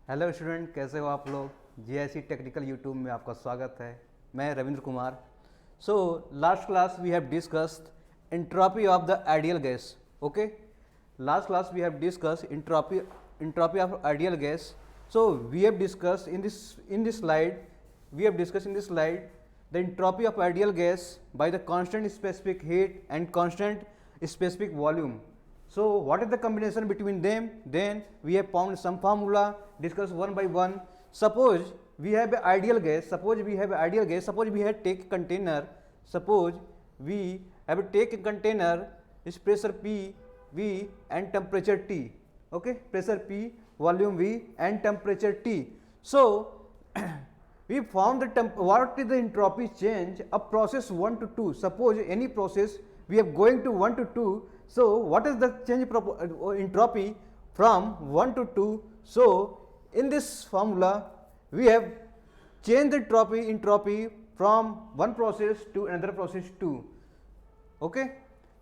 Hello student, कैसे हो आप लोग। जीआईसी टेक्निकल यूट्यूब में आपका स्वागत है। मैं Ravindra Kumar. So last class we have discussed entropy of the ideal gas. Okay, last class we have discussed entropy of ideal gas. So we have discussed in this slide the entropy of ideal gas by the constant specific heat and constant specific volume. So what is the combination between them? Then we have found some formula, discuss one by one. Suppose we have an ideal gas. Suppose we have take a container. Suppose we have take a container, is pressure P, V and temperature T. Okay, pressure P, volume V and temperature T. So we found what is the entropy change of process 1 to 2. Suppose any process we are going to 1 to 2. So what is the change entropy from 1 to 2? So in this formula we have changed the entropy from one process to another process 2. Okay,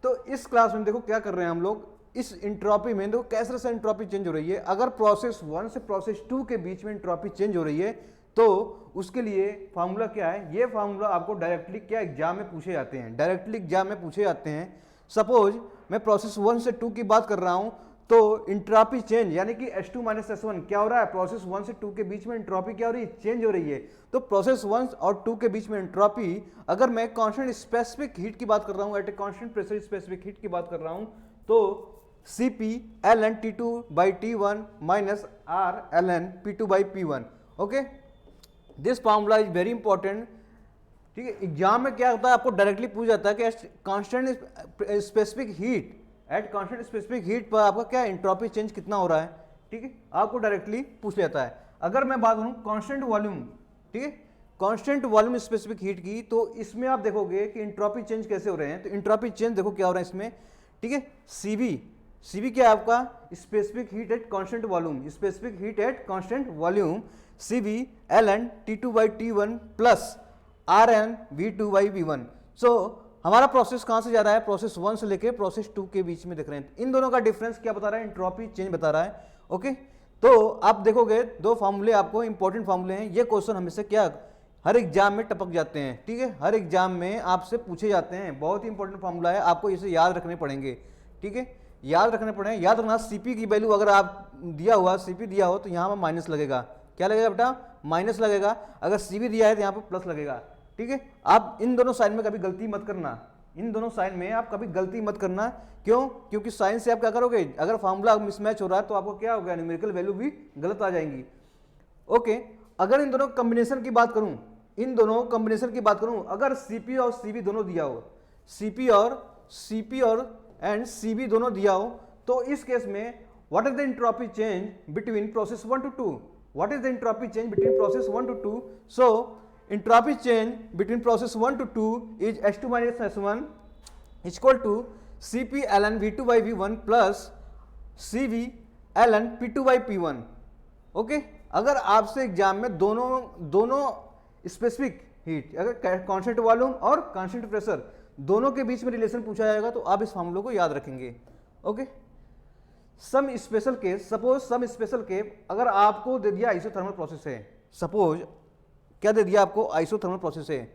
तो इस class में देखो क्या कर रहे हैं हम लोग। इस इंट्रॉपी में देखो कैसे तरह से इंट्रॉपी चेंज हो रही है। अगर प्रोसेस 1 से प्रोसेस 2 के बीच में इंट्रॉपी चेंज हो रही है तो उसके लिए फार्मूला क्या है। ये फार्मूला आपको डायरेक्टली क्या एग्जाम में पूछे जाते हैं, सपोज मैं प्रोसेस 1 से 2 की बात कर रहा हूं तो इंट्रॉपी चेंज यानी कि H2 - S1 क्या हो रहा है। प्रोसेस 1 से 2 के बीच में इंट्रॉपी क्या हो रही है, चेंज हो रही है। तो प्रोसेस 1 और 2 के बीच में इंट्रॉपी, अगर मैं कांस्टेंट स्पेसिफिक हीट की बात कर रहा हूं, at a constant pressure specific heat की बात कर रहा हूं, तो Cp ln T2/T1 minus R ln P2/P1. Okay, this formula is very important. ठीक है, एग्जाम में क्या होता है, आपको डायरेक्टली पूछ जाता है कि constant specific heat, at constant specific heat पर आपका क्या एंट्रोपी चेंज कितना हो रहा है। ठीक है, आपको डायरेक्टली पूछ लेता है। अगर मैं बात करूं कांस्टेंट वॉल्यूम, ठीक है, कांस्टेंट वॉल्यूम स्पेसिफिक हीट की, तो इसमें आप देखोगे कि इंट्रोपी चेंज कैसे हो रहे हैं। तो इंट्रोपी चेंज देखो क्या हो रहा है इसमें। ठीक है, सीबी क्या है आपका, specific heat at constant volume, specific heat at constant volume, Cv ln T2/T1 plus Rn V2/V1. सो हमारा प्रोसेस कहां से जा रहा है, प्रोसेस 1 से लेके प्रोसेस 2 के बीच में देख रहे हैं। इन दोनों का डिफरेंस क्या बता रहा है, एंट्रोपी चेंज बता रहा है। ओके, तो आप देखोगे दो फार्मूले आपको इंपॉर्टेंट फार्मूले हैं। ये क्वेश्चन हमेशा क्या हर एग्जाम में टपक जाते हैं। ठीक है, हर एग्जाम में आपसे पूछे जाते हैं। बहुत ही इंपॉर्टेंट फार्मूला है, आपको इसे याद रखने पड़ेंगे। ठीक है, याद रखना सीपी की वैल्यू अगर आप दिया हुआ सीपी दिया हो तो यहाँ पर माइनस लगेगा। क्या लगेगा बेटा, माइनस लगेगा। अगर सीबी दिया है तो यहाँ पर प्लस लगेगा। ठीक है, आप इन दोनों साइन में कभी गलती मत करना, क्यों, क्योंकि साइन से आप क्या करोगे, अगर फार्मूला मिसमैच हो रहा है तो आपको क्या होगा, न्यूमेरिकल वैल्यू भी गलत आ जाएंगी। ओके, अगर इन दोनों कॉम्बिनेशन की बात करूं, अगर सीपी और सीबी दोनों दिया हो, सीपी और एंड सीबी दोनों दिया हो, तो इस केस में what is the entropy change between process 1 to 2? What is the entropy change between process 1 to 2? So entropy change between process 1 to 2 is H2 - S1 is equal to Cp ln V2/V1 plus Cv ln P2/P1. Okay, अगर आपसे exam में दोनों specific heat, अगर constant volume और constant pressure दोनों के बीच में relation पूछा जाएगा तो आप इस फार्मूले को याद रखेंगे। ओके, सम स्पेशल केस, अगर आपको दे दिया आइसोथर्मल प्रोसेस है, सपोज क्या दे दिया आपको, आइसोथर्मल प्रोसेस है।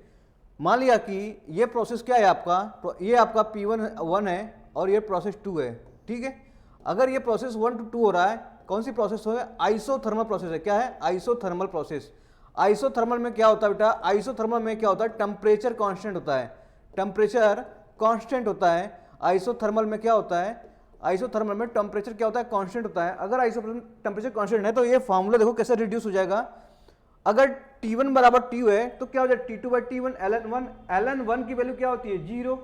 मान लिया कि ये प्रोसेस क्या है आपका, ये आपका P1 है और ये प्रोसेस 2 है। ठीक है, अगर ये प्रोसेस 1 to 2 हो रहा है, कौन सी प्रोसेस हो, आइसोथर्मल प्रोसेस है। क्या है, आइसोथर्मल प्रोसेस। आइसोथर्मल में क्या होता है बेटा, आइसोथर्मल में क्या होता है, टेम्परेचर कांस्टेंट होता है। आइसोथर्मल में क्या होता है, आइसोथर्मल में टेम्परेचर क्या होता है, कांस्टेंट होता है। अगर आइसोथर्मल टेम्परेचर कांस्टेंट है तो ये फार्मूला देखो कैसे रिड्यूस हो जाएगा। अगर T1 बराबर T है तो क्या हो जाएगा, T2/T1 ln1 की वैल्यू क्या होती है, 0।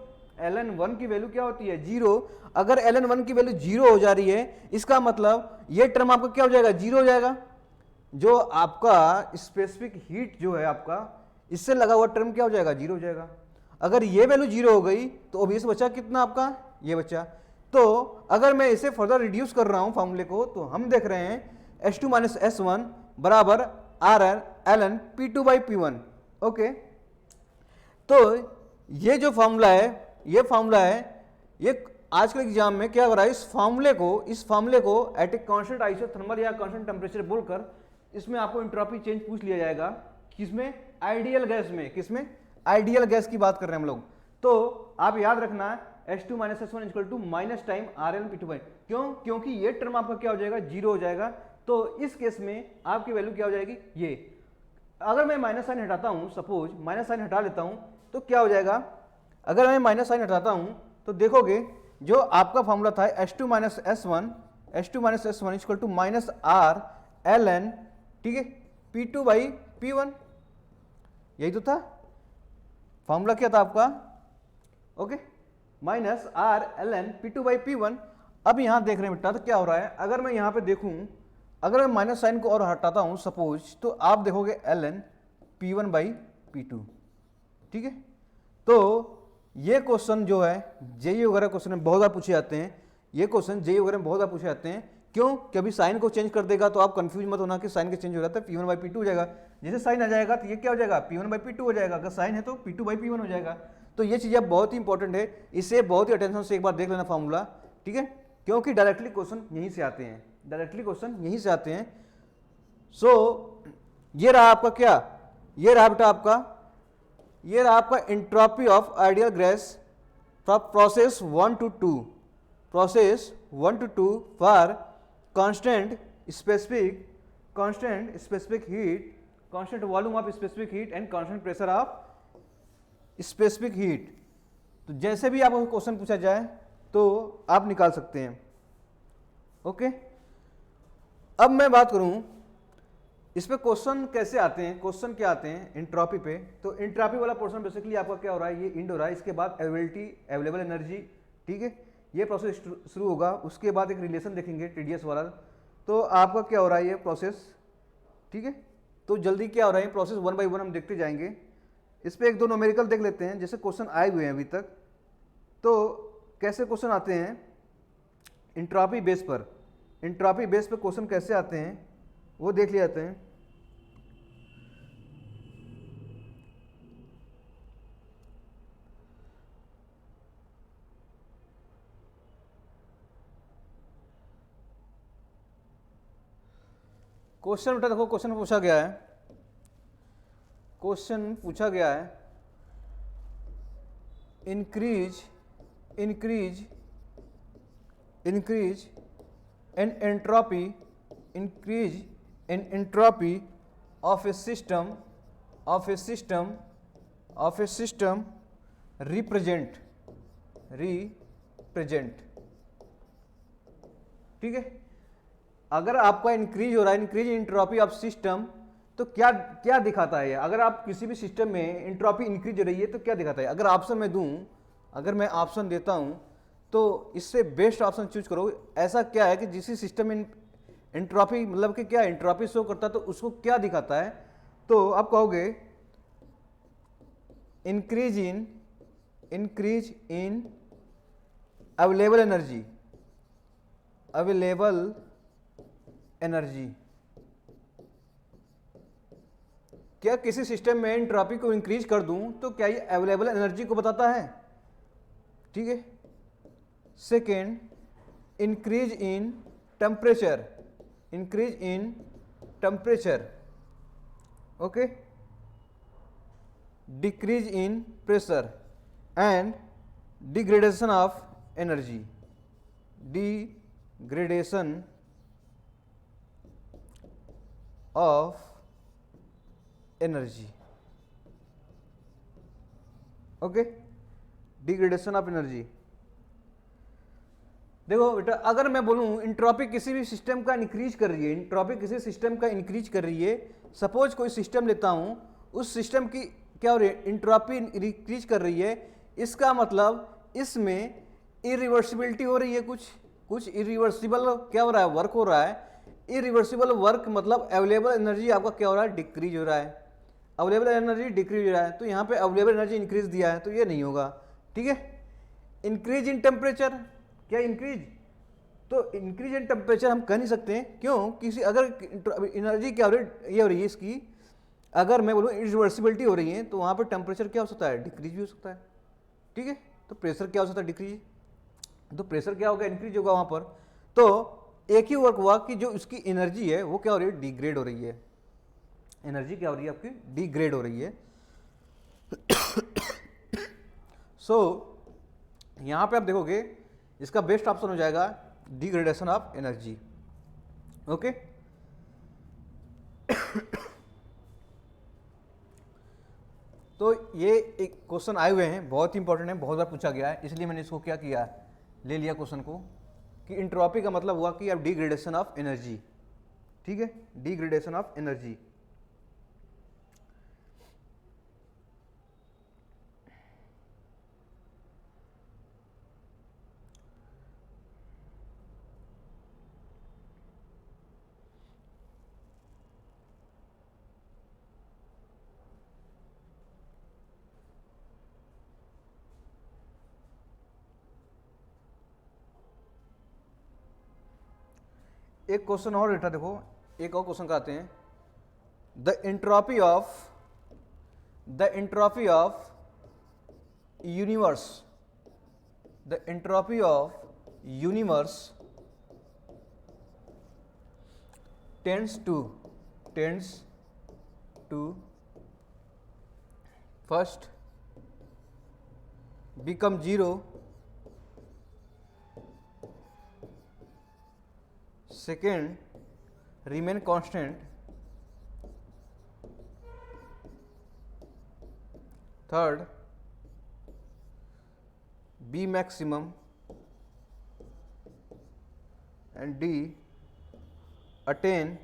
ln1 की वैल्यू क्या होती है, 0। अगर ln1 की वैल्यू 0 हो जा रही है, इसका मतलब ये टर्म आपका क्या हो जाएगा, 0 हो जाएगा। जो आपका स्पेसिफिक हीट जो है आपका, इससे लगा हुआ टर्म क्या हो जाएगा, 0 हो जाएगा। अगर ये वैल्यू 0 हो गई तो ऑब्वियस बचा कितना आपका, ये बचा। तो अगर मैं इसे फर्दर रिड्यूस कर रहा हूं फार्मूले को, तो हम देख रहे हैं H2 - S1 बराबर Rn ln P2/P1. ओके, तो ये जो फार्मूला है, ये आज के एग्जाम में क्या हो रहा है, इस फार्मूले को एट ए कांस्टेंट आइसोथर्मल या कांस्टेंट टेम्परेचर बोलकर इसमें आपको एंट्रोपी चेंज पूछ लिया जाएगा, किसमें, आइडियल गैस में, किसमें, आइडियल गैस की बात कर रहे हैं हम लोग। तो आप याद रखना H2 minus S1 equal to minus time RL P2 by, क्यों, क्योंकि ये टर्म आपका क्या हो जाएगा, जीरो हो जाएगा। तो इस केस में आपकी वैल्यू क्या हो जाएगी, ये। अगर मैं माइनस साइन हटाता हूं, सपोज माइनस साइन हटा लेता हूं, तो क्या हो जाएगा, अगर मैं माइनस साइन हटाता हूं तो देखोगे जो आपका फॉर्मूला था H2 minus S1 equal to minus R ln, ठीक है, P2 बाई P1, यही तो था फॉर्मूला, क्या था आपका, okay, minus R ln P2 by P1। अब यहां देख रहे हैं बेटा, तो क्या हो रहा है, अगर मैं यहां पे देखूं, अगर मैं माइनस साइन को और हटाता हूं सपोज, तो आप देखोगे ln P1 बाई P2, ठीक है। तो ये क्वेश्चन जो है जेईई वगैरह क्वेश्चन में बहुत बार पूछे जाते हैं, ये क्वेश्चन जेईई वगैरह में बहुत बार पूछे जाते हैं। क्यों, कि अभी साइन को चेंज कर देगा तो आप कंफ्यूज मत होना कि साइन के चेंज हो रहा है, P1 बाई P2 हो जाएगा। जैसे साइन आ जाएगा तो ये क्या हो जाएगा, P1 बाई P2 हो जाएगा, अगर साइन है तो P2 बाई P1 हो जाएगा। तो ये चीज़ें बहुत ही इंपॉर्टेंट है, इसे बहुत ही अटेंशन से एक बार देख लेना फॉर्मूला, ठीक है, क्योंकि डायरेक्टली क्वेश्चन यहीं से आते हैं, डायरेक्टली क्वेश्चन यहीं से आते हैं। सो ये रहा आपका क्या, ये रहा बेटा आपका, ये रहा आपका entropy of ideal gas process 1 to 2, process 1 to 2 for constant specific heat, constant volume of specific heat and constant pressure of specific heat. तो जैसे भी आपको क्वेश्चन पूछा जाए तो आप निकाल सकते हैं, ओके। अब मैं बात करूं इस पे क्वेश्चन कैसे आते हैं, क्वेश्चन क्या आते हैं एंट्रोपी पे। तो एंट्रोपी वाला पोर्शन बेसिकली आपका क्या हो रहा है, ये इंड हो रहा है, इसके बाद अवेलेबल एनर्जी, ठीक है, ये प्रोसेस शुरू होगा। उसके बाद एक रिलेशन देखेंगे टीडीएस वाला, तो आपका क्या हो रहा है ये प्रोसेस, ठीक है। तो जल्दी क्या हो रहा है प्रोसेस 1 बाई 1 हम देखते जाएंगे। इस पर एक दो न्यूमेरिकल देख लेते हैं, जैसे क्वेश्चन आए हुए हैं अभी तक, तो कैसे क्वेश्चन आते हैं एंट्रोपी बेस पर, एंट्रोपी बेस पर क्वेश्चन कैसे आते हैं वो देख लिए जाते हैं। क्वेश्चन बेटा देखो, क्वेश्चन पूछा गया है, क्वेश्चन पूछा गया है, increase in entropy of a system represent, ठीक है। अगर आपका इंक्रीज हो रहा है, increase in entropy of system, तो क्या क्या दिखाता है। अगर आप किसी भी सिस्टम में एंट्रोपी इंक्रीज हो रही है तो क्या दिखाता है। अगर ऑप्शन में दूं, अगर मैं ऑप्शन देता हूं तो इससे बेस्ट ऑप्शन चूज करो। ऐसा क्या है कि जिस सिस्टम में एंट्रोपी मतलब कि क्या एंट्रोपी शो करता है तो उसको क्या दिखाता है, तो आप कहोगे इंक्रीज इन अवेलेबल एनर्जी। क्या किसी सिस्टम में एंट्रोपी को इंक्रीज कर दूं तो क्या ये अवेलेबल एनर्जी को बताता है, ठीक है। Second, increase in temperature, okay, decrease in pressure and degradation of energy, degradation of energy, okay, degradation of energy. देखो बेटा, अगर मैं बोलूं एंट्रोपी किसी भी सिस्टम का इंक्रीज कर रही है, एंट्रोपी किसी सिस्टम का इंक्रीज कर रही है, सपोज कोई सिस्टम लेता हूं, उस सिस्टम की क्या हो रही है, एंट्रोपी इंक्रीज कर रही है, इसका मतलब इसमें इरिवर्सिबिलिटी हो रही है, कुछ इरिवर्सिबल क्या हो रहा है, वर्क हो रहा है। इरिवर्सिबल वर्क मतलब अवेलेबल एनर्जी आपका क्या हो रहा है, डिक्रीज हो रहा है, अवेलेबल एनर्जी डिक्रीज हो रहा है। तो यहाँ पे अवेलेबल एनर्जी इंक्रीज दिया है तो ये नहीं होगा, ठीक है। इंक्रीज इन टेम्परेचर, क्या इंक्रीज, तो इंक्रीज इन टेम्परेचर हम कह नहीं सकते हैं, क्यों, किसी अगर एनर्जी क्या हो रही है, ये हो रही है इसकी, अगर मैं बोलूँ इरिवर्सिबिलिटी हो रही है तो वहाँ पर टेम्परेचर क्या हो सकता है, डिक्रीज भी हो सकता है, ठीक है। तो प्रेशर क्या हो सकता है, डिक्रीज, तो प्रेशर क्या होगा, इंक्रीज होगा वहाँ पर। तो एक ही वर्क हुआ कि जो उसकी एनर्जी है वो क्या हो रही है, डिग्रेड हो रही है, एनर्जी क्या हो रही है आपकी, डिग्रेड हो रही है। सो यहां पे आप देखोगे इसका बेस्ट ऑप्शन हो जाएगा डिग्रेडेशन ऑफ एनर्जी। ओके, तो ये एक क्वेश्चन आए हुए हैं, बहुत ही इंपॉर्टेंट है, बहुत बार पूछा गया है, इसलिए मैंने इसको क्या किया, ले लिया क्वेश्चन को, कि इंट्रोपी का मतलब हुआ कि अब डिग्रेडेशन ऑफ एनर्जी। ठीक है, डिग्रेडेशन ऑफ एनर्जी। एक क्वेश्चन और बेटा देखो, एक और क्वेश्चन आते हैं, the entropy of universe, the entropy of universe tends to first become zero, second remain constant, third be maximum, and D attain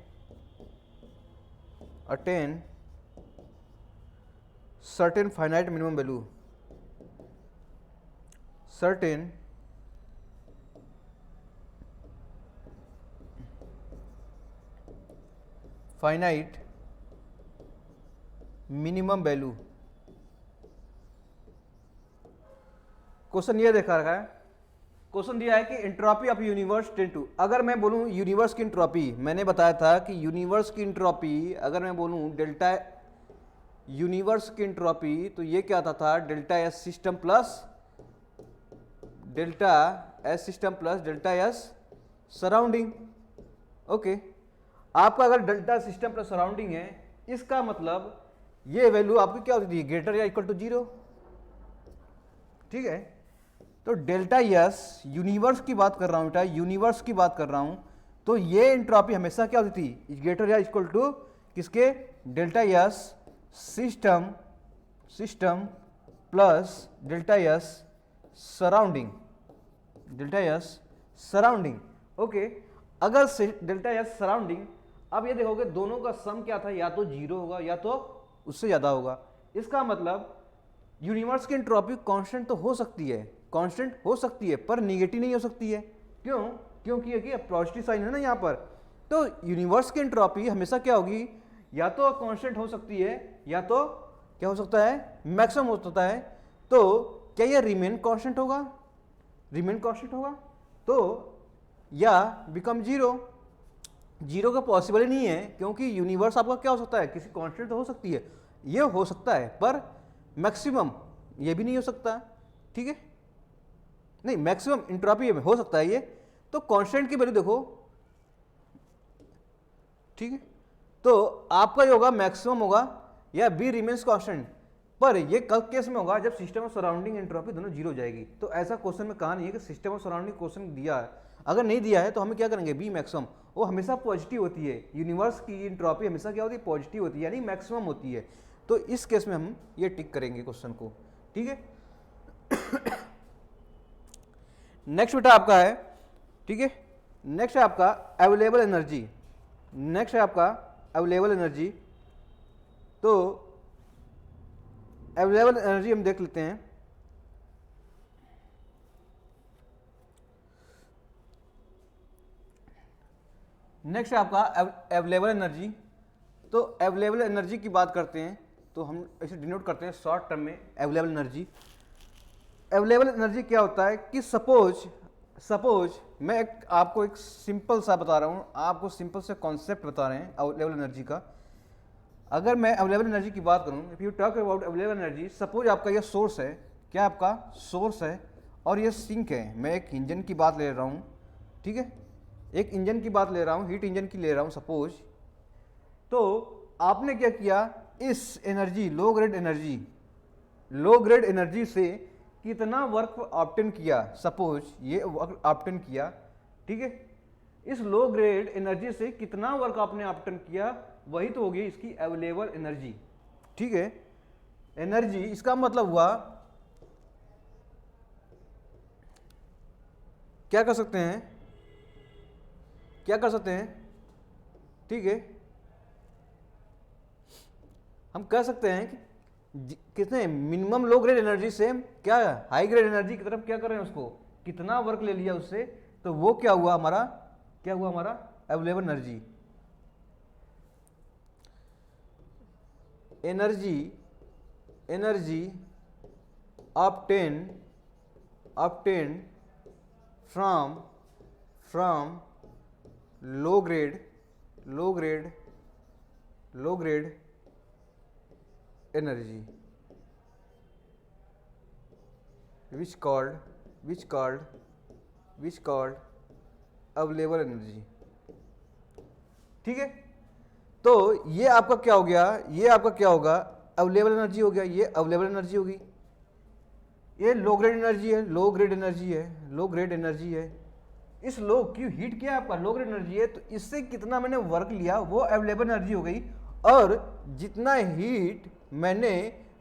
certain finite minimum value, certain finite minimum value. Question ये देखा रखा है, question दिया है कि entropy of universe tend to, अगर मैं बोलूं यूनिवर्स की एंट्रोपी, मैंने बताया था कि यूनिवर्स की एंट्रोपी अगर मैं बोलूं डेल्टा यूनिवर्स की एंट्रोपी, तो ये क्या आता था, delta S system plus delta S system plus delta S surrounding. Okay, आपका अगर डेल्टा सिस्टम प्लस सराउंडिंग है, इसका मतलब ये वैल्यू आपकी क्या होती है, ग्रेटर या इक्वल टू जीरो। ठीक है, तो डेल्टा एस यूनिवर्स की बात कर रहा हूं बेटा, यूनिवर्स की बात कर रहा हूं, तो ये एंट्रोपी हमेशा क्या होती थी, ग्रेटर या इक्वल टू किसके, delta S system plus delta S surrounding, delta S surrounding. Okay, अगर डेल्टा एस सराउंडिंग, अब ये देखोगे दोनों का सम क्या था, या तो जीरो होगा या तो उससे ज्यादा होगा। इसका मतलब यूनिवर्स की एंट्रोपी कांस्टेंट तो हो सकती है, कांस्टेंट हो सकती है, पर निगेटिव नहीं हो सकती है। क्यों, क्योंकि ये पॉजिटिव साइन है ना यहाँ पर, तो यूनिवर्स की एंट्रोपी हमेशा क्या होगी, या तो कांस्टेंट हो सकती है या तो क्या हो सकता है, मैक्सिमम हो सकता है। तो क्या यह रिमेन कांस्टेंट होगा, रिमेन कांस्टेंट होगा, तो या बिकम जीरो, जीरो का पॉसिबल ही नहीं है, क्योंकि यूनिवर्स आपका क्या हो सकता है, किसी कांस्टेंट तो हो सकती है, ये हो सकता है, पर मैक्सिमम ये भी नहीं हो सकता। ठीक है, नहीं मैक्सिमम एंट्रोपी में हो सकता है ये, तो कांस्टेंट की वैल्यू देखो। ठीक है, तो आपका ये होगा मैक्सिमम होगा या बी रिमेन्स कांस्टेंट, पर ये कब केस में होगा, जब सिस्टम ऑफ सराउंडिंग एंट्रोपी दोनों जीरो हो जाएगी। तो ऐसा क्वेश्चन में कहा नहीं है कि सिस्टम ऑफ सराउंडिंग क्वेश्चन दिया है, अगर नहीं दिया है तो हमें क्या करेंगे, बी मैक्सिमम, वो हमेशा पॉजिटिव होती है, यूनिवर्स की एंट्रोपी हमेशा क्या होती है, पॉजिटिव होती है, यानी मैक्सिमम होती है। तो इस केस में हम ये टिक करेंगे क्वेश्चन को। ठीक है, नेक्स्ट बेटा आपका है, ठीक है, नेक्स्ट है आपका अवेलेबल एनर्जी, नेक्स्ट है आपका अवेलेबल एनर्जी। तो अवेलेबल एनर्जी हम देख लेते हैं। नेक्स्ट है आपका अवेलेबल एनर्जी। तो अवेलेबल एनर्जी की बात करते हैं तो हम इसे डिनोट करते हैं शॉर्ट टर्म में अवेलेबल एनर्जी। अवेलेबल एनर्जी क्या होता है कि सपोज मैं आपको एक सिंपल सा बता रहा हूँ, आपको सिंपल से कॉन्सेप्ट बता रहे हैं अवेलेबल एनर्जी का। अगर मैं अवेलेबल एनर्जी की बात करूँ, if you talk about available energy, suppose आपका यह सोर्स है, क्या आपका सोर्स है और यह सिंक है, मैं एक इंजन की बात ले रहा हूँ। ठीक है, एक इंजन की बात ले रहा हूँ, हीट इंजन की ले रहा हूँ सपोज, तो आपने क्या किया, इस एनर्जी लो ग्रेड एनर्जी से कितना वर्क ऑब्टेन किया, सपोज ये वर्क ऑब्टेन किया, ठीक है, इस लो ग्रेड एनर्जी से कितना वर्क आपने ऑब्टेन किया, वही तो होगी इसकी अवेलेबल एनर्जी, ठीक है। एनर्जी इसका मतलब हुआ, क्या कर सकते हैं, ठीक है, हम कह सकते हैं कि कितने मिनिमम लो ग्रेड एनर्जी से क्या हाई ग्रेड एनर्जी की तरफ क्या कर रहे हैं, उसको कितना वर्क ले लिया उससे, तो वो क्या हुआ हमारा available energy. Energy obtained from low grade energy which called available energy, ठीक है। तो ये आपका क्या हो गया, ये आपका क्या होगा, अवेलेबल एनर्जी हो गया, ये अवेलेबल एनर्जी होगी, ये लो ग्रेड एनर्जी है, इस लो क्यों हीट किया आपका लो ग्रेड एनर्जी है, तो इससे कितना मैंने वर्क लिया वो अवेलेबल एनर्जी हो गई, और जितना हीट मैंने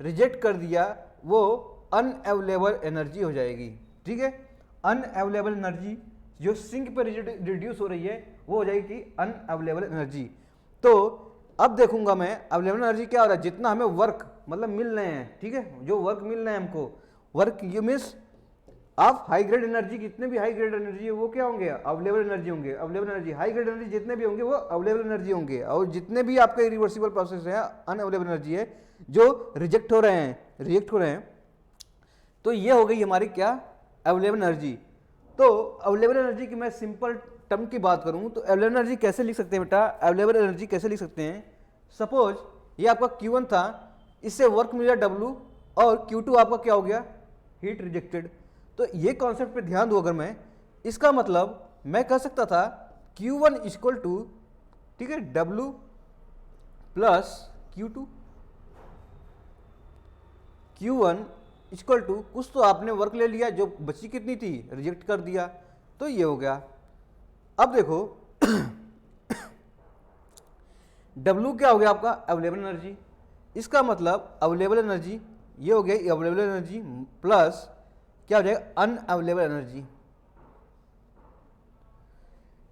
रिजेक्ट कर दिया वो अनअवेलेबल एनर्जी हो जाएगी, ठीक है। अनअवेलेबल एनर्जी जो सिंक पर रिड्यूस हो रही है वो हो जाएगी अनअवेलेबल एनर्जी। तो अब देखूंगा मैं अवेलेबल एनर्जी क्या हो रहा है, जितना हमें वर्क मतलब मिल रहे हैं, ठीक है, जो वर्क मिल रहे हैं हमको, वर्क यू मीन्स आप हाई ग्रेड एनर्जी, जितने भी हाई ग्रेड एनर्जी है वो क्या होंगे, अवेलेबल एनर्जी होंगे, available energy high grade energy जितने भी होंगे वो अवेलेबल एनर्जी होंगे, और जितने भी आपके रिवर्सिबल प्रोसेस है अनअवेलेबल एनर्जी है जो रिजेक्ट हो रहे हैं, तो ये हो गई हमारी क्या अवेलेबल एनर्जी। तो अवेलेबल एनर्जी की मैं सिंपल टर्म की बात करूं तो अवेलेबल एनर्जी कैसे लिख सकते हैं बेटा, अवेलेबल एनर्जी कैसे लिख सकते हैं, सपोज ये आपका Q1 था, इससे वर्क मिला W, और Q2 आपका क्या हो गया, हीट रिजेक्टेड। तो ये कॉन्सेप्ट पे ध्यान दो, अगर मैं इसका मतलब मैं कह सकता था Q1 इक्वल टू, ठीक है, W plus Q2, Q1 equal to कुछ तो आपने वर्क ले लिया, जो बची कितनी थी रिजेक्ट कर दिया, तो ये हो गया। अब देखो W क्या हो गया आपका अवेलेबल एनर्जी, इसका मतलब अवेलेबल एनर्जी ये हो गया अवेलेबल एनर्जी प्लस क्या हो जाएगा अनअवेलेबल एनर्जी,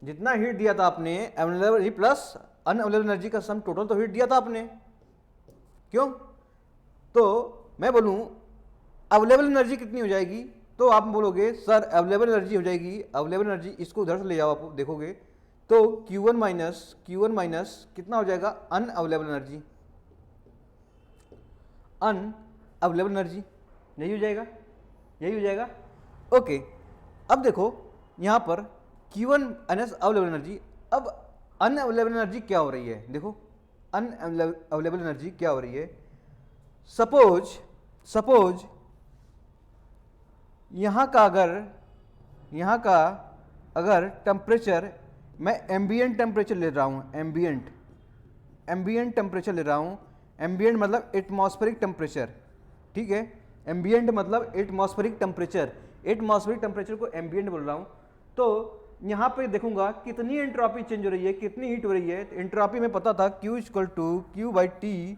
जितना हीट दिया था आपने available energy plus unavailable energy का सम टोटल तो हीट दिया था आपने, क्यों, तो मैं बोलूं अवेलेबल एनर्जी कितनी हो जाएगी, तो आप बोलोगे सर अवेलेबल एनर्जी हो जाएगी, अवेलेबल एनर्जी इसको उधर से ले जाओ, आप देखोगे तो Q1 माइनस कितना हो जाएगा अनअवेलेबल एनर्जी, अनअवेलेबल एनर्जी, यही हो जाएगा, ओके। अब देखो यहाँ पर Q1 माइनस अवेलेबल एनर्जी, अब अनअवेलेबल एनर्जी क्या हो रही है, देखो अनअवेलेबल एनर्जी क्या हो रही है, सपोज यहाँ का अगर टेम्परेचर मैं एम्बिएंट टेम्परेचर ले रहा हूँ, एम्बिएंट टेम्परेचर ले रहा हूँ, एम्बिएंट मतलब एटमॉस्फेरिक टेम्परेचर, ठीक है, एम्बिएंट मतलब एटमॉस्फेरिक टेम्परेचर को एम्बिएंट बोल रहा हूँ। तो यहाँ पे देखूंगा कितनी एंट्रोपी चेंज हो रही है, कितनी हीट हो रही है, तो एंट्रोपी में पता था Q equal to Q/T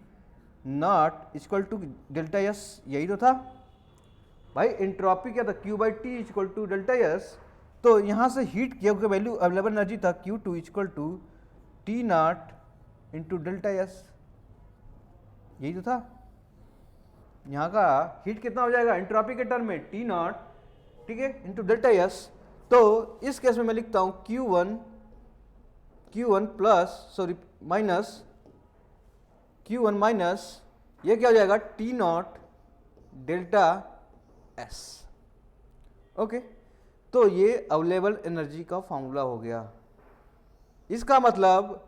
not equal to delta S, यही तो था भाई, एंट्रोपी क्या था Q/T equal to delta S। तो यहाँ से हीट की वैल्यू अवेलेबल एनर्जी था Q2 equal to T naught into delta S, यही तो था। यहाँ का हीट कितना हो जाएगा एंट्रोपी के टर्म में T नॉट, ठीक है, इंटू डेल्टा S। तो इस केस में मैं लिखता हूँ Q1 plus sorry minus Q1 minus ये क्या हो जाएगा T not delta S, okay. तो ये अवेलेबल एनर्जी का फॉर्मूला हो गया। इसका मतलब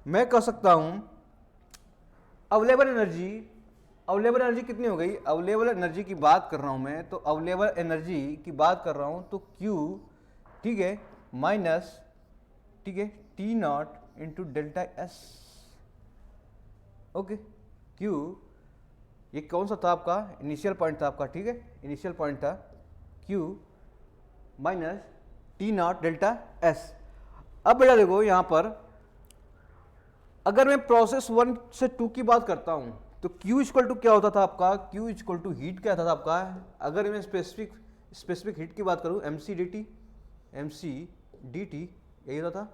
मैं कह सकता हूं अवेलेबल एनर्जी कितनी हो गई, अवेलेबल एनर्जी की बात कर रहा हूं मैं, तो अवेलेबल एनर्जी की बात कर रहा हूं तो Q, ठीक है, माइनस ठीक है, T not into delta S. Okay, Q ये कौन सा था आपका, इनिशियल पॉइंट था आपका, ठीक है, इनिशियल पॉइंट था Q minus T not delta S. अब बेटा देखो यहां पर अगर मैं प्रोसेस 1 से 2 की बात करता हूं तो Q इक्वल टू क्या होता था आपका, Q इक्वल टू हीट क्या था आपका। अगर मैं स्पेसिफिक हीट की बात करूं MC dt यही होता था,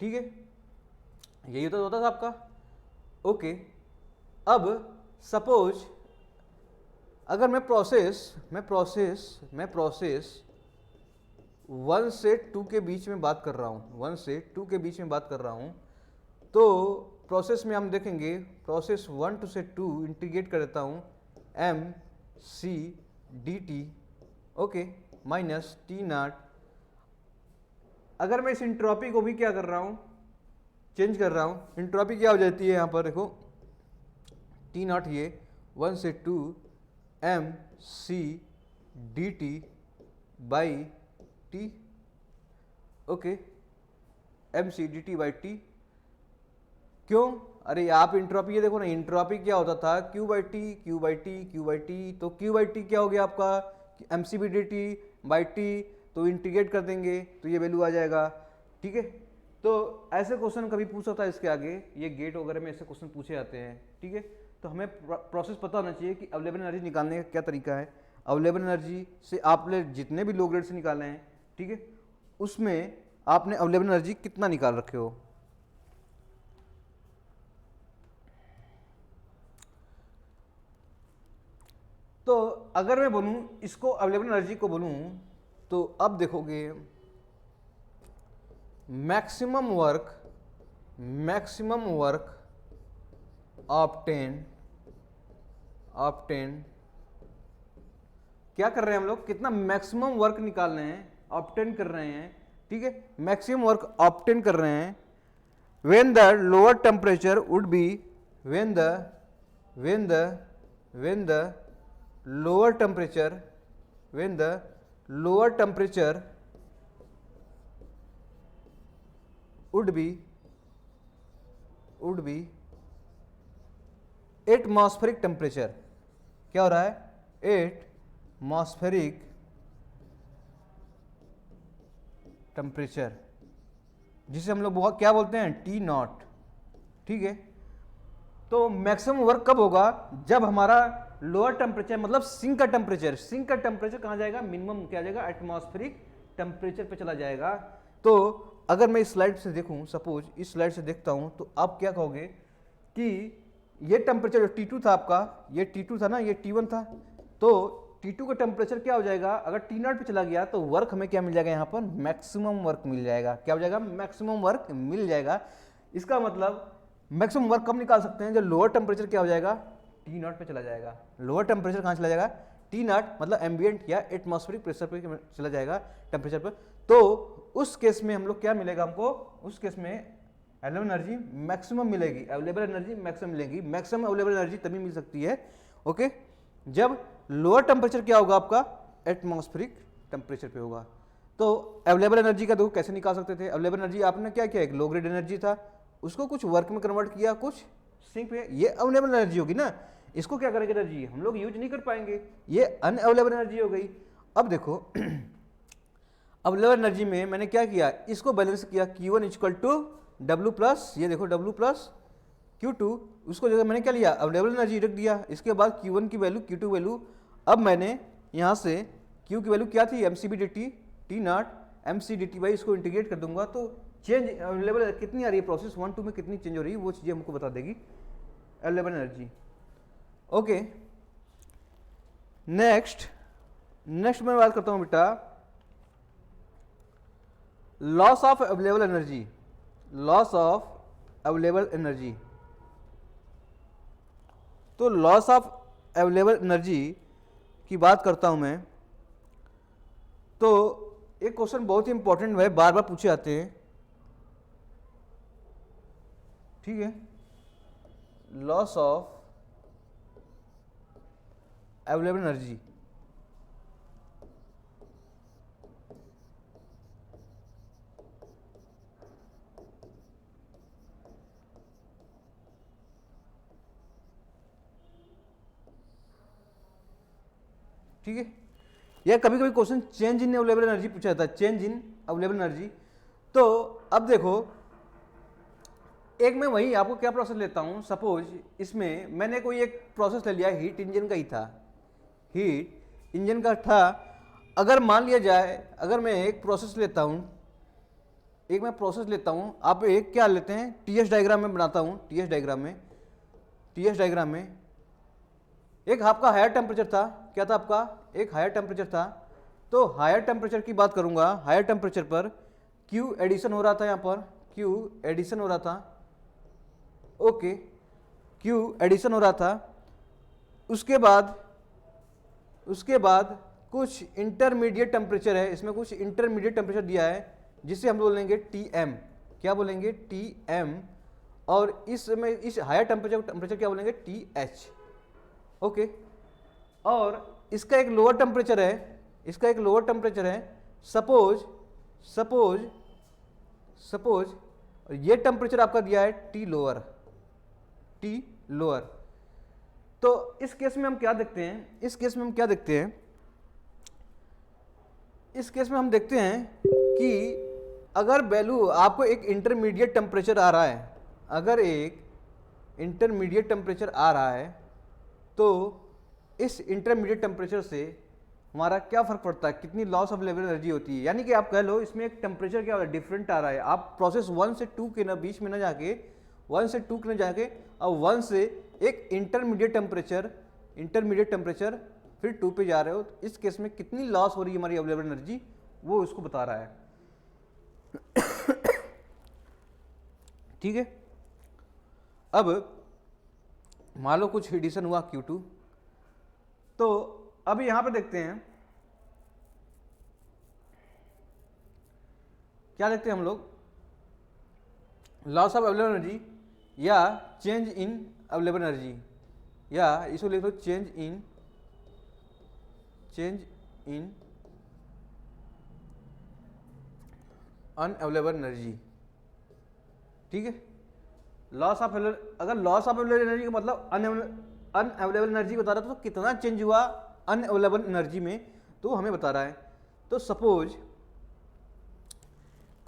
ठीक है, यही होता था आपका। ओके, अब सपोज अगर मैं प्रोसेस 1 से 2 के बीच में बात कर रहा हूं, 1 से 2 के बीच में बात कर रहा हूं, तो प्रोसेस में हम देखेंगे प्रोसेस 1 से 2 इंटीग्रेट कर देता हूँ MC dt, okay, minus T not. अगर मैं इस इंट्रॉपी को भी क्या कर रहा हूँ, चेंज कर रहा हूँ, इंट्रॉपी क्या हो जाती है यहाँ पर देखो, टी नॉट ये 1 से 2 MC dt by T, okay, MC dt by T. क्यों, अरे आप इंट्रोपी ये देखो ना, इंट्रोपी क्या होता था Q by T, Q by T, Q by T, तो Q बाई टी क्या हो गया आपका MC dt बाई टी, तो इंटीग्रेट कर देंगे तो ये वैल्यू आ जाएगा, ठीक है। तो ऐसे क्वेश्चन कभी पूछ सकता है इसके आगे, ये गेट वगैरह में ऐसे क्वेश्चन पूछे जाते हैं, ठीक है। तो हमें प्रोसेस पता होना चाहिए कि अवेलेबल एनर्जी निकालने का क्या तरीका है। अवेलेबल एनर्जी से आपने जितने भी लो ग्रेड से निकाले हैं, ठीक है, उसमें आपने अवेलेबल एनर्जी कितना निकाल रखे हो। तो अगर मैं बोलूं इसको अवेलेबल एनर्जी को बोलूं तो अब देखोगे मैक्सिमम वर्क ऑब्टेन क्या कर रहे हैं हम लोग, कितना मैक्सिमम वर्क निकाल रहे हैं, ऑब्टेन कर रहे हैं, ठीक है, मैक्सिमम वर्क ऑब्टेन कर रहे हैं when the lower temperature would be when the lower temperature would be atmospheric temperature, क्या हो रहा है, एटमॉस्फेरिक टेम्परेचर, जिसे हम लोग बहुत क्या बोलते हैं टी नॉट, ठीक है। तो मैक्सिमम वर्क कब होगा, जब हमारा लोअर टेम्परेचर मतलब सिंक का टेम्परेचर कहाँ जाएगा, मिनिमम क्या जाएगा, एटमॉस्फेरिक टेम्परेचर पे चला जाएगा। तो अगर मैं इस स्लाइड से देखूं, सपोज इस स्लाइड से देखता हूं, तो आप क्या कहोगे कि ये टेम्परेचर जो T2 था आपका, ये T2 था ना, ये T1 था, तो T2 का टेम्परेचर क्या हो जाएगा, अगर T0 पे चला गया तो वर्क हमें क्या मिल जाएगा, यहाँ पर मैक्सिमम वर्क मिल जाएगा, क्या हो जाएगा, मैक्सिमम वर्क मिल जाएगा। इसका मतलब मैक्सिमम वर्क कब निकाल सकते हैं, जब लोअर टेम्परेचर क्या हो जाएगा, T0 पे चला जाएगा। लोअर टेम्परेचर कहाँ चला जाएगा, T0 मतलब एम्बियंट या एटमॉस्फेरिक प्रेशर पे चला जाएगा, टेम्परेचर पर। तो उस केस में हम लोग क्या मिलेगा हमको, उस केस में अवेलेबल एनर्जी मैक्सिमम मिलेगी, अवेलेबल एनर्जी मैक्सिमम मिलेगी। मैक्सिमम अवेलेबल एनर्जी तभी मिल सकती है, ओके, जब लोअर टेम्परेचर क्या होगा आपका, एटमॉस्फेरिक टेम्परेचर पे होगा। तो अवेलेबल एनर्जी का देखो कैसे निकाल सकते थे, अवेलेबल एनर्जी आपने क्या किया, एक लो ग्रेड एनर्जी था, उसको कुछ वर्क में कन्वर्ट किया, कुछ सिंक पे, ये अवेलेबल एनर्जी होगी ना, इसको क्या करेंगे, एनर्जी हम लोग यूज नहीं कर पाएंगे, ये अनअवेलेबल एनर्जी हो गई। अब देखो अवेलेबल एनर्जी में मैंने क्या किया, इसको बैलेंस किया, Q1 equal to W plus, ये देखो W प्लस Q2, उसको जगह मैंने क्या लिया, अवेलेबल एनर्जी रख दिया, इसके बाद Q1 की वैल्यू, Q2 वैल्यू। अब मैंने यहाँ से Q की वैल्यू क्या थी, MCB dt, T0 MC dt by, इसको इंटीग्रेट कर दूंगा तो चेंज अवेलेबल कितनी आ रही है, प्रोसेस 1 2 में कितनी चेंज हो रही है, वो चीज़ें हमको बता देगी अवेलेबल एनर्जी। ओके, नेक्स्ट मैं बात करता हूँ बेटा लॉस ऑफ अवेलेबल एनर्जी, तो लॉस ऑफ अवेलेबल एनर्जी की बात करता हूं मैं, तो एक क्वेश्चन बहुत ही इंपॉर्टेंट है, बार बार पूछे जाते हैं, ठीक है, लॉस ऑफ अवेलेबल एनर्जी, ठीक है। या कभी कभी question change in available energy पूछा जाता है, चेंज इन अवेलेबल एनर्जी। तो अब देखो, एक मैं वही आपको क्या प्रोसेस लेता हूँ, सपोज इसमें मैंने कोई एक प्रोसेस ले लिया, हीट इंजन का ही था, हीट इंजन का था। अगर मान लिया जाए, अगर मैं एक प्रोसेस लेता हूँ, एक मैं प्रोसेस लेता हूँ, आप एक क्या लेते हैं, टीएस डायग्राम में बनाता हूँ, टीएस डायग्राम में एक आपका हायर टेम्परेचर था, क्या था आपका, एक हायर टेम्परेचर था। तो हायर टेम्परेचर की बात करूंगा, हायर टेम्परेचर पर क्यू एडिशन हो रहा था, यहाँ पर क्यू एडिशन हो रहा था, ओके, क्यू एडिशन हो रहा था। उसके बाद कुछ इंटरमीडिएट टेम्परेचर है, इसमें कुछ इंटरमीडिएट टेम्परेचर दिया है जिसे हम बोलेंगे टी एम, क्या बोलेंगे, टी एम। और इसमें इस हायर टेम्परेचर क्या बोलेंगे, टी एच, ओके। और इसका एक लोअर टेम्परेचर है, इसका एक लोअर टेम्परेचर है, सपोज ये टेम्परेचर आपका दिया है टी लोअर, तो इस केस में हम क्या देखते हैं, इस केस में हम देखते हैं कि अगर वैल्यू आपको एक इंटरमीडिएट टेम्परेचर आ रहा है, अगर एक इंटरमीडिएट टेम्परेचर आ रहा है, तो इस इंटरमीडिएट टेम्परेचर से हमारा क्या फर्क पड़ता है, कितनी लॉस ऑफ अवेलेबल एनर्जी होती है। यानी कि आप कह लो इसमें एक टेम्परेचर क्या हो रहा है, डिफरेंट आ रहा है। आप प्रोसेस 1 से 2 के ना बीच में ना जाके, 1 से 2 के ना जाके, और 1 से एक इंटरमीडिएट टेम्परेचर फिर 2 पे जा रहे हो, तो इस केस में कितनी लॉस हो रही है हमारी अवेलेबल एनर्जी, वो इसको बता रहा है। ठीक है। अब मान लो कुछ एडिशन हुआ Q2, तो अब यहां पे देखते हैं, क्या देखते हैं हम लोग, लॉस ऑफ अवेलेबल एनर्जी या चेंज इन अवेलेबल एनर्जी, या इसको लिख दो चेंज इन अनअवेलेबल एनर्जी। ठीक है। लॉस ऑफ, अगर लॉस ऑफ अवेलेबल एनर्जी का मतलब अनअवेलेबल एनर्जी बता रहा था, तो कितना चेंज हुआ अनअवेलेबल एनर्जी में, तो हमें बता रहा है। तो सपोज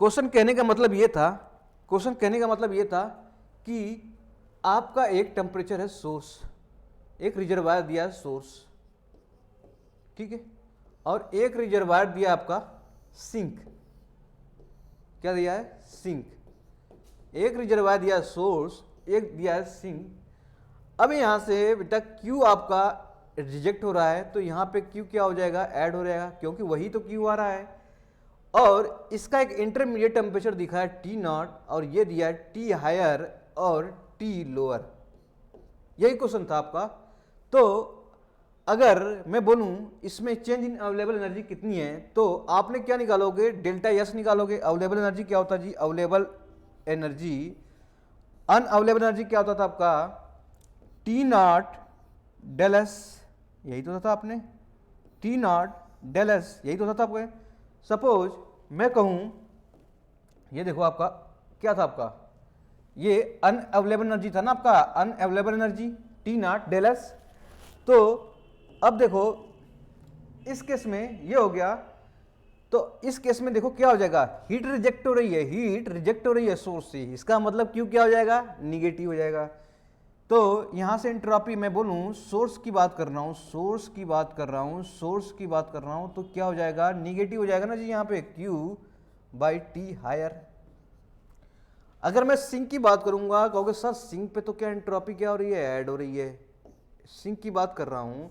क्वेश्चन कहने का मतलब ये था कि आपका एक टेम्परेचर है सोर्स, एक रिजर्वायर दिया है सोर्स, ठीक है, और एक रिजर्वायर दिया आपका सिंक, क्या दिया है, सिंक। एक रिजर्वायर दिया है सोर्स, एक दिया है सिंक। अब यहां से बेटा Q आपका रिजेक्ट हो रहा है, तो यहां पे Q क्या हो जाएगा, ऐड हो जाएगा, क्योंकि वही तो Q आ रहा है। और इसका एक इंटरमीडिएट टेम्परेचर दिखा है T0, और ये दिया है T हायर और T लोअर। यही क्वेश्चन था आपका। तो अगर मैं बोलूं इसमें चेंज इन अवेलेबल एनर्जी कितनी है, तो आपने क्या निकालोगे, डेल्टा एस निकालोगे। अवेलेबल एनर्जी क्या होता है जी, अवेलेबल एनर्जी, अनअवेलेबल एनर्जी क्या होता था आपका, T0 डेल एस, यही तो था आपने, T0 डेल एस, यही तो था आपको। सपोज मैं कहूं, ये देखो आपका क्या था, आपका ये अनअवेलेबल एनर्जी था ना, आपका unavailable energy T0 del S. तो अब देखो इस केस में ये हो गया, तो इस केस में देखो क्या हो जाएगा, हीट रिजेक्ट हो रही है सोर्स से, इसका मतलब क्यों क्या हो जाएगा, निगेटिव हो जाएगा। तो यहां से एंट्रोपी मैं बोलूं, सोर्स की बात कर रहा हूं, तो क्या हो जाएगा, निगेटिव हो जाएगा ना जी, यहाँ पे Q/T हायर। अगर मैं सिंक की बात करूंगा, कहोगे सर सिंक पे तो क्या एंट्रोपी क्या हो रही है, ऐड हो रही है। सिंक की बात कर रहा हूं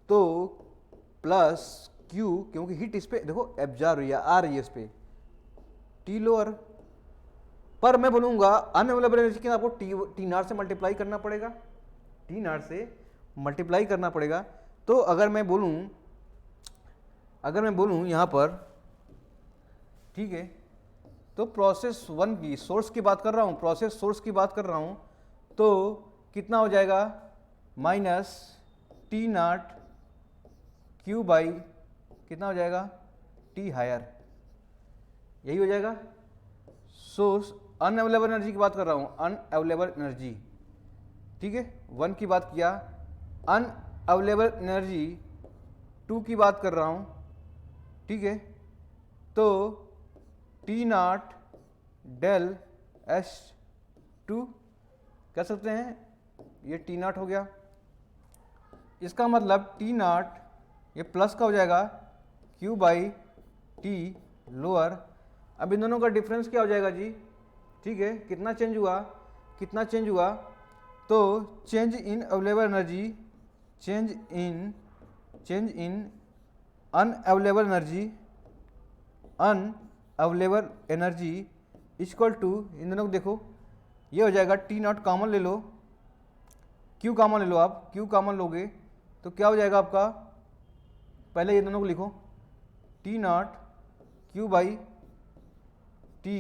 तो प्लस Q, क्योंकि हीट इस पे देखो एब्जॉर्ब आ रही है इस पे, T लोअर। पर मैं बोलूंगा अनअवेलेबल एनर्जी के आपको T0 से मल्टीप्लाई करना पड़ेगा, तो अगर मैं बोलूं यहां पर, ठीक है, तो प्रोसेस 1 की सोर्स की बात कर रहा हूं, तो कितना हो जाएगा, माइनस T0 Q बाई कितना हो जाएगा, T हायर, यही हो जाएगा। सोर्स अनअवेलेबल एनर्जी की बात कर रहा हूं, अनअवेलेबल एनर्जी, ठीक है, 1 की बात किया, अनअवेलेबल एनर्जी टू की बात कर रहा हूँ, ठीक है। तो T naught del H two कह सकते हैं, ये टी नॉट हो गया। इसका मतलब टी नॉट ये प्लस का हो जाएगा क्यू बाई टी लोअर। अब इन दोनों का डिफरेंस क्या हो जाएगा जी, ठीक है। कितना चेंज हुआ, कितना चेंज हुआ, तो change in available energy, change in unavailable energy equal to, इन दोनों को देखो, ये हो जाएगा टी नॉट कॉमन ले लो, क्यू कॉमन ले लो, आप क्यू कॉमन लोगे तो क्या हो जाएगा आपका, पहले ये दोनों को लिखो, T naught Q by T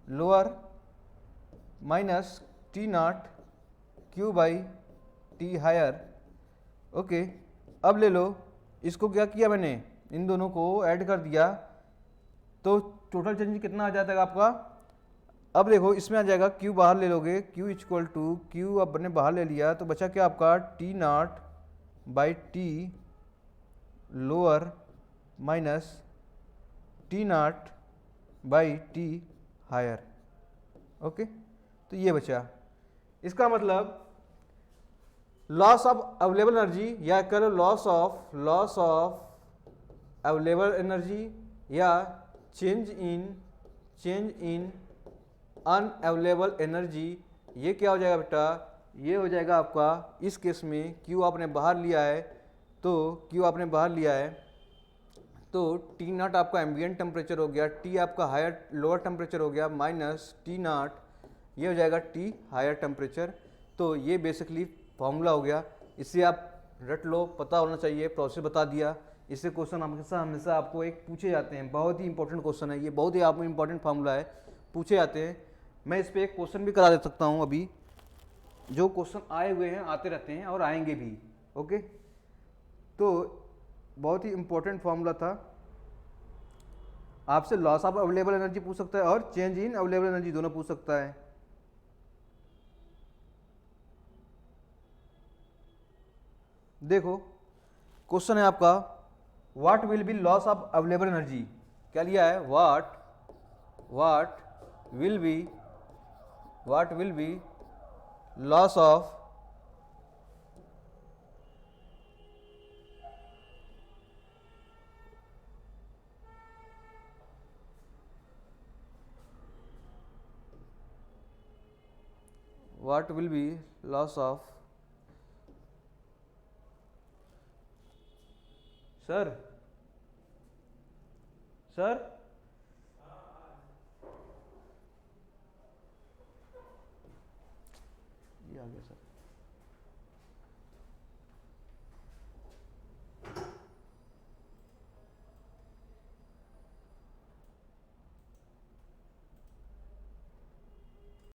lower minus T naught Q by T higher. Okay, अब ले लो, इसको क्या किया मैंने, इन दोनों को ऐड कर दिया, तो टोटल चेंज कितना आ जाता है आपका। अब देखो इसमें आ जाएगा क्यू बाहर ले लोगे, क्यू इक्वल टू क्यू अब ने बाहर ले लिया तो बचा क्या आपका, T naught by T lower minus T naught by T higher. Okay, तो ये बचा। इसका मतलब लॉस ऑफ अवेलेबल एनर्जी, या करो लॉस ऑफ अवेलेबल एनर्जी, या चेंज इन अनअवेलेबल एनर्जी, ये क्या हो जाएगा बेटा, ये हो जाएगा आपका, इस केस में क्यू आपने बाहर लिया है, तो क्यू आपने बाहर लिया है तो टी नॉट आपका एम्बिएंट टेम्परेचर हो गया, टी आपका हायर लोअर टेम्परेचर हो गया, माइनस टी नॉट ये हो जाएगा टी हायर टेम्परेचर। तो ये बेसिकली फॉर्मूला हो गया, इससे आप रट लो, पता होना चाहिए, प्रोसेस बता दिया। इससे क्वेश्चन हमेशा आपको एक पूछे जाते हैं, बहुत ही इंपॉर्टेंट क्वेश्चन है ये, बहुत ही आपको इंपॉर्टेंट फार्मूला है, पूछे जाते हैं। मैं इस पर एक क्वेश्चन भी करा दे सकता हूँ अभी, जो क्वेश्चन आए हुए हैं, आते रहते हैं और आएंगे भी। ओके, तो बहुत ही इंपॉर्टेंट फार्मूला था। आपसे लॉस ऑफ अवेलेबल एनर्जी पूछ सकता है और चेंज इन अवेलेबल एनर्जी दोनों पूछ सकता है। देखो क्वेश्चन है आपका, what will be loss of available energy, क्या लिया है, what will be loss of sir ये आ गया सर।